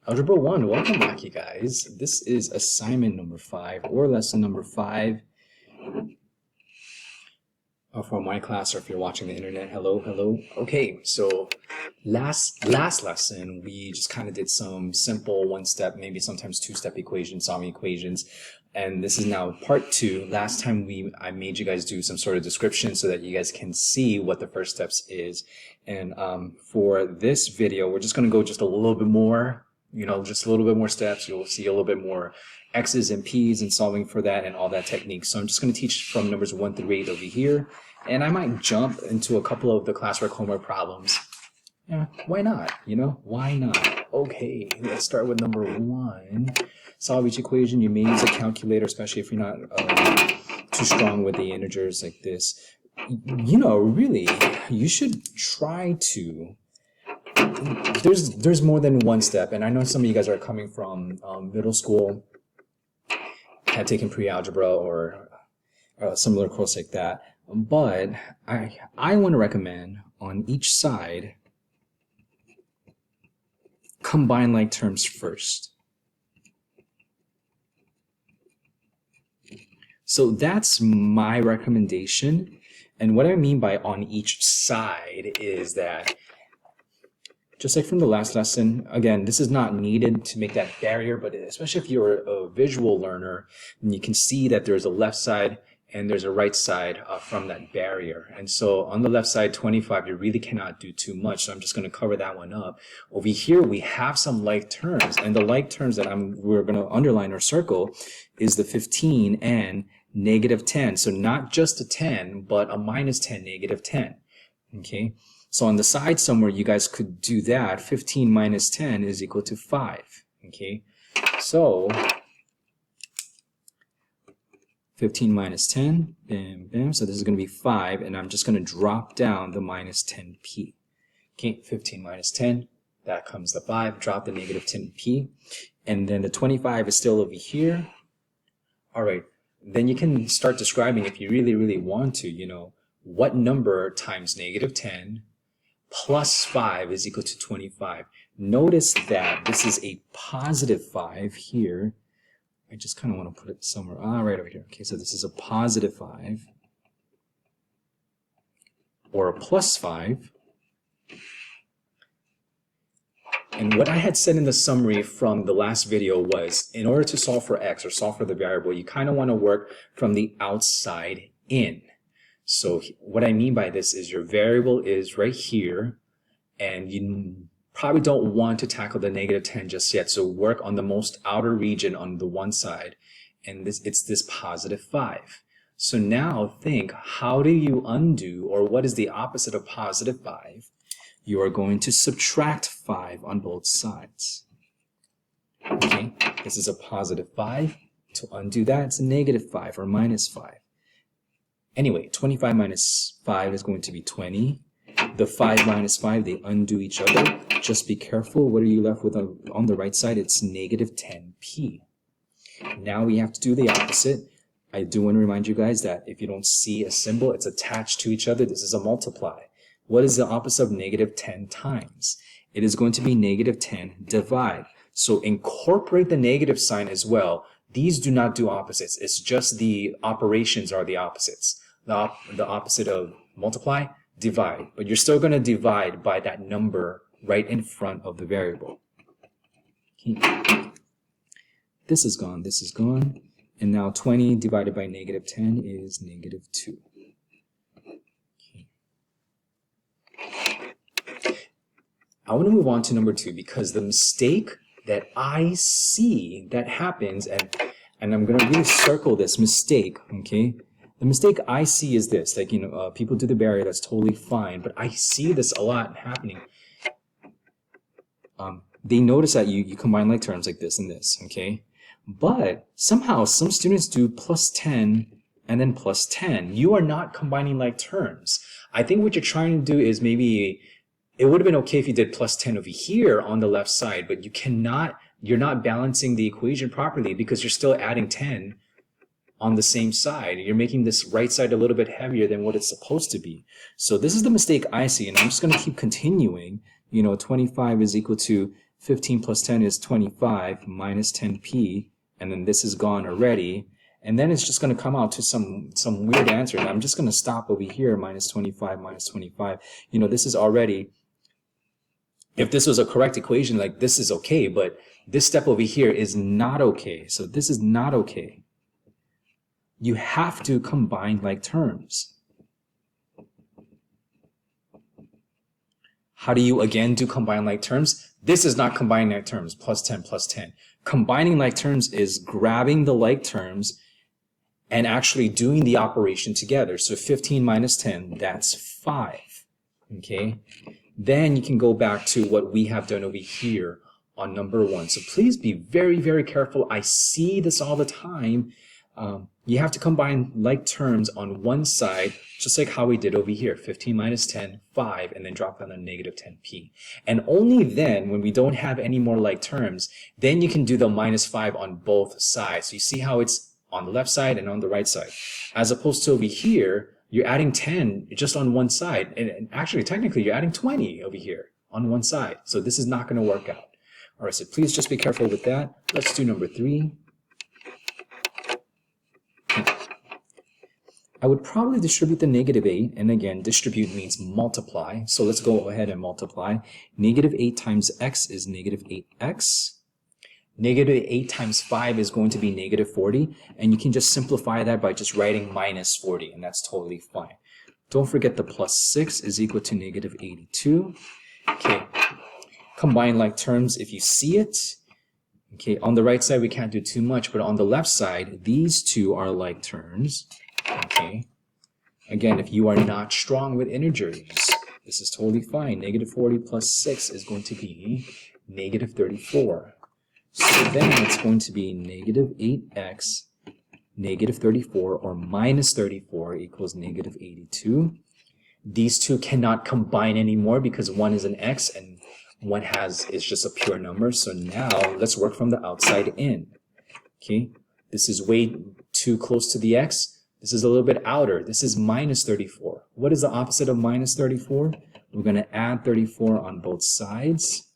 Algebra 1, welcome back, you guys. This is assignment number 5 or lesson number 5 for my class, or if you're watching the internet, hello. Okay, so last lesson, we just kind of did some simple one-step, maybe sometimes two-step equations, solving equations. And this is now part 2. Last time I made you guys do some sort of description so that you guys can see what the first steps is. And for this video, we're just going to go just a little bit more, just a little bit more steps. You'll see a little bit more X's and P's and solving for that and all that technique. So I'm just going to teach from numbers 1 through 8 over here. And I might jump into a couple of the classwork homework problems. Yeah, why not? Why not? Okay, let's start with number 1. Solve each equation. You may use a calculator, especially if you're not too strong with the integers like this. Really, you should try to. There's more than one step, and I know some of you guys are coming from middle school, have taken pre-algebra or a similar course like that. But I want to recommend on each side, combine like terms first. So that's my recommendation. And what I mean by on each side is that, just like from the last lesson, again, this is not needed to make that barrier, but especially if you're a visual learner, and you can see that there's a left side and there's a right side from that barrier. And so on the left side, 25, you really cannot do too much. So I'm just going to cover that one up. Over here, we have some like terms, and the like terms that we're going to underline or circle is the 15 and negative 10. So not just a 10, but a minus 10, negative 10. Okay. So on the side somewhere, you guys could do that. 15 minus 10 is equal to 5. Okay. So 15 minus 10, bam, bam. So this is going to be 5, and I'm just going to drop down the minus 10p. Okay, 15 minus 10, that comes the 5, drop the negative 10p. And then the 25 is still over here. All right, then you can start describing, if you really want to, what number times negative 10 plus 5 is equal to 25. Notice that this is a positive 5 here. I just kind of want to put it somewhere, right over here. Okay, so this is a positive 5 or a plus 5. And what I had said in the summary from the last video was, in order to solve for x or solve for the variable, you kind of want to work from the outside in. So what I mean by this is your variable is right here, and you probably don't want to tackle the negative 10 just yet, so work on the most outer region on the one side, and it's this positive 5. So now think, how do you undo, or what is the opposite of positive 5? You are going to subtract 5 on both sides. Okay, this is a positive 5. To undo that, it's a negative 5 or minus 5. Anyway, 25 minus 5 is going to be 20. The 5 minus 5, they undo each other. Just be careful. What are you left with on the right side? It's negative 10p. Now we have to do the opposite. I do want to remind you guys that if you don't see a symbol, it's attached to each other. This is a multiply. What is the opposite of negative 10 times? It is going to be negative 10 divide. So incorporate the negative sign as well. These do not do opposites. It's just the operations are the opposites. The opposite of multiply, divide. But you're still going to divide by that number right in front of the variable. Okay. This is gone, this is gone. And now 20 divided by negative 10 is negative 2. Okay. I want to move on to number 2 because the mistake that I see that happens, and I'm going to really circle this mistake, okay? The mistake I see is this, like, people do the barrier, that's totally fine, but I see this a lot happening. They notice that you combine like terms like this and this, okay? But somehow some students do plus 10 and then plus 10. You are not combining like terms. I think what you're trying to do is maybe, it would have been okay if you did plus 10 over here on the left side, but you're not balancing the equation properly because you're still adding 10 on the same side. You're making this right side a little bit heavier than what it's supposed to be. So this is the mistake I see, and I'm just going to keep continuing. 25 is equal to 15 plus 10 is 25 minus 10p, and then this is gone already. And then it's just going to come out to some weird answer. And I'm just going to stop over here, minus 25, minus 25. You know, this is already, if this was a correct equation, like this is okay, but this step over here is not okay. So this is not okay. You have to combine like terms. How do you again do combine like terms? This is not combining like terms, plus 10, plus 10. Combining like terms is grabbing the like terms and actually doing the operation together. So 15 minus 10, that's 5. Okay? Then you can go back to what we have done over here on number 1. So please be very, very careful. I see this all the time. You have to combine like terms on one side, just like how we did over here. 15 minus 10, 5, and then drop down to negative 10p. And only then, when we don't have any more like terms, then you can do the minus 5 on both sides. So you see how it's on the left side and on the right side. As opposed to over here, you're adding 10 just on one side. And actually, technically, you're adding 20 over here on one side. So this is not going to work out. All right, so please just be careful with that. Let's do number 3. I would probably distribute the negative 8, and again, distribute means multiply, so let's go ahead and multiply. Negative 8 times x is negative 8x. Negative 8 times 5 is going to be negative 40, and you can just simplify that by just writing minus 40, and that's totally fine. Don't forget the plus 6 is equal to negative 82. Okay, combine like terms if you see it. Okay, on the right side we can't do too much, but on the left side, these two are like terms. Okay, again, if you are not strong with integers, this is totally fine. Negative 40 plus 6 is going to be negative 34. So then it's going to be negative 8x, negative 34, or minus 34 equals negative 82. These two cannot combine anymore because one is an x and one is just a pure number. So now let's work from the outside in. Okay, this is way too close to the x. This is a little bit outer. This is minus 34. What is the opposite of minus 34? We're going to add 34 on both sides.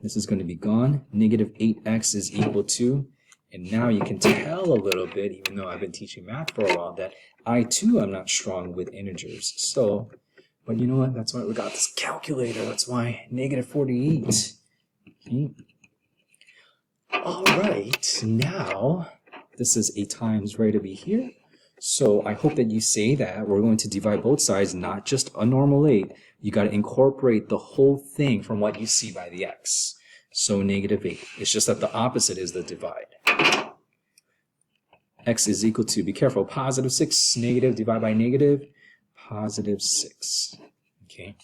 This is going to be gone. Negative 8x is equal to, and now you can tell a little bit, even though I've been teaching math for a while, that I too am not strong with integers. So, but you know what? That's why we got this calculator. That's why negative 48. Okay. All right, now this is a times right over here. So I hope that you say that we're going to divide both sides, not just a normal 8. You got to incorporate the whole thing from what you see by the x. So negative 8. It's just that the opposite is the divide. X is equal to, be careful, positive 6, negative, divide by negative, positive 6. Okay.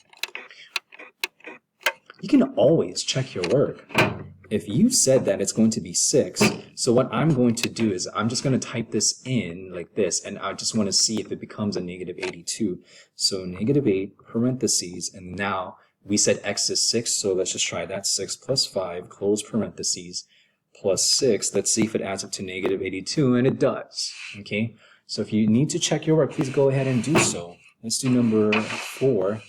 You can always check your work. If you said that it's going to be 6, so what I'm going to do is I'm just going to type this in like this, and I just want to see if it becomes a negative 82. So negative 8, parentheses, and now we said x is 6, so let's just try that. 6 plus 5, close parentheses, plus 6. Let's see if it adds up to negative 82, and it does. Okay, so if you need to check your work, please go ahead and do so. Let's do number 4.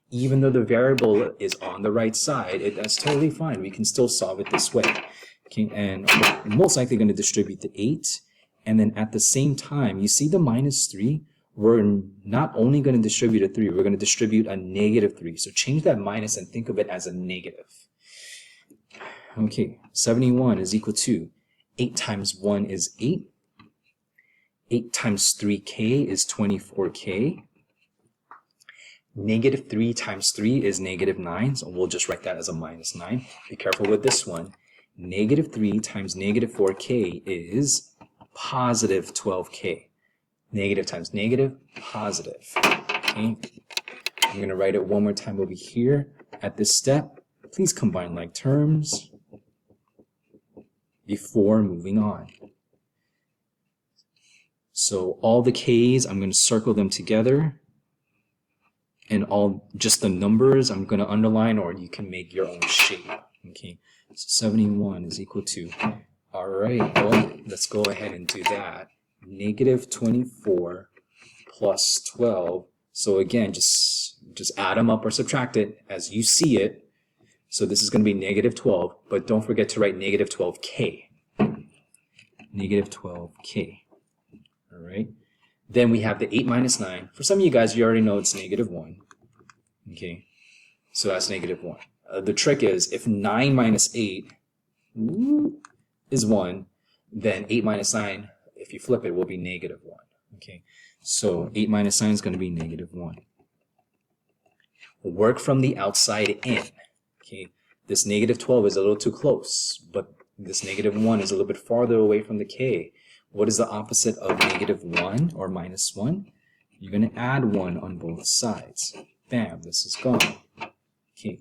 Even though the variable is on the right side, that's totally fine. We can still solve it this way. Okay, and we're most likely going to distribute the 8. And then at the same time, you see the minus 3? We're not only going to distribute a 3, we're going to distribute a negative 3. So change that minus and think of it as a negative. Okay, 71 is equal to 8 times 1 is 8. 8 times 3k is 24k. Negative 3 times 3 is negative 9, so we'll just write that as a minus 9. Be careful with this one. Negative 3 times negative 4k is positive 12k. Negative times negative, positive. Okay. I'm going to write it one more time over here. At this step, please combine like terms before moving on. So all the k's, I'm going to circle them together. And all just the numbers I'm going to underline, or you can make your own shape. Okay, so 71 is equal to, all right, well, let's go ahead and do that. Negative 24 plus 12. So again, just add them up or subtract it as you see it. So this is going to be negative 12, but don't forget to write negative 12k. Negative 12k. All right. Then we have the 8 minus 9. For some of you guys, you already know it's negative 1. Okay. So that's negative 1. The trick is, if 9 minus 8 is 1, then 8 minus 9, if you flip it, will be negative 1. Okay. So 8 minus 9 is going to be negative 1. Work from the outside in. Okay. This negative 12 is a little too close, but this negative 1 is a little bit farther away from the k. What is the opposite of negative 1 or minus 1? You're going to add 1 on both sides. Bam, this is gone. Okay,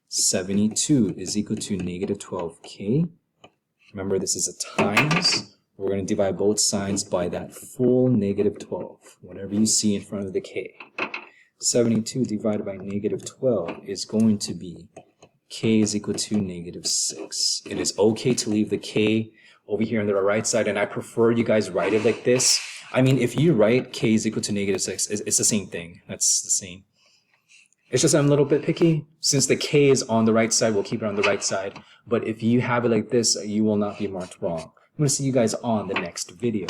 72 is equal to negative 12k. Remember, this is a times. We're going to divide both sides by that full negative 12, whatever you see in front of the k. 72 divided by negative 12 is going to be k is equal to negative 6. It is okay to leave the k over here on the right side, and I prefer you guys write it like this. I mean, if you write k is equal to negative 6, it's the same thing. That's the same. It's just I'm a little bit picky. Since the k is on the right side, we'll keep it on the right side. But if you have it like this, you will not be marked wrong. I'm going to see you guys on the next video.